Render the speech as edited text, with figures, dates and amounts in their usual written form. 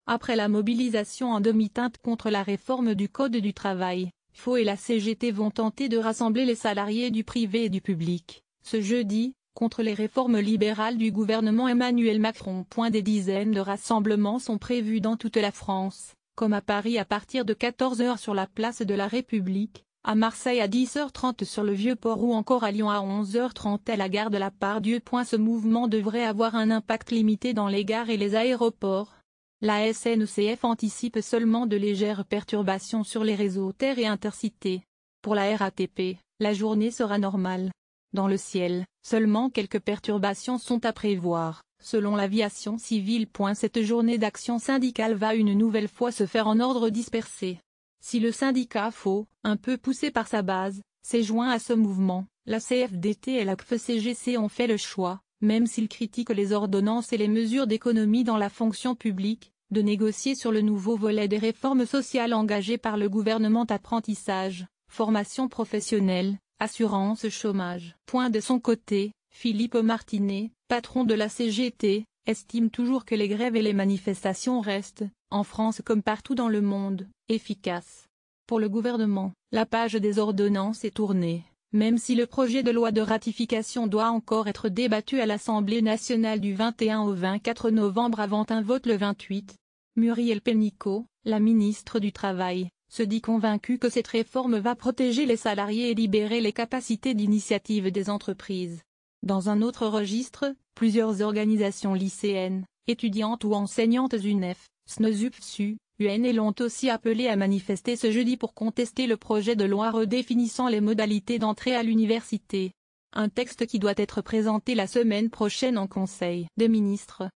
Après la mobilisation en demi-teinte contre la réforme du Code du travail, FO et la CGT vont tenter de rassembler les salariés du privé et du public, ce jeudi, contre les réformes libérales du gouvernement Emmanuel Macron. Des dizaines de rassemblements sont prévus dans toute la France, comme à Paris à partir de 14 h sur la place de la République, à Marseille à 10 h 30 sur le Vieux-Port ou encore à Lyon à 11 h 30 à la gare de la Part-Dieu. Ce mouvement devrait avoir un impact limité dans les gares et les aéroports. La SNCF anticipe seulement de légères perturbations sur les réseaux terre et intercités. Pour la RATP, la journée sera normale. Dans le ciel, seulement quelques perturbations sont à prévoir, selon l'aviation civile. Cette journée d'action syndicale va une nouvelle fois se faire en ordre dispersé. Si le syndicat FO, un peu poussé par sa base, s'est joint à ce mouvement, la CFDT et la CFE-CGC ont fait le choix, même s'ils critiquent les ordonnances et les mesures d'économie dans la fonction publique, de négocier sur le nouveau volet des réformes sociales engagées par le gouvernement. Apprentissage, formation professionnelle, assurance chômage. De son côté, Philippe Martinet, patron de la CGT, estime toujours que les grèves et les manifestations restent, en France comme partout dans le monde, efficaces. Pour le gouvernement, la page des ordonnances est tournée, même si le projet de loi de ratification doit encore être débattu à l'Assemblée nationale du 21 au 24 novembre avant un vote le 28. Muriel Pénicaud, la ministre du Travail, se dit convaincue que cette réforme va protéger les salariés et libérer les capacités d'initiative des entreprises. Dans un autre registre, plusieurs organisations lycéennes, étudiantes ou enseignantes UNEF, SNESUPSU, UNL ont aussi appelé à manifester ce jeudi pour contester le projet de loi redéfinissant les modalités d'entrée à l'université. Un texte qui doit être présenté la semaine prochaine en Conseil des ministres.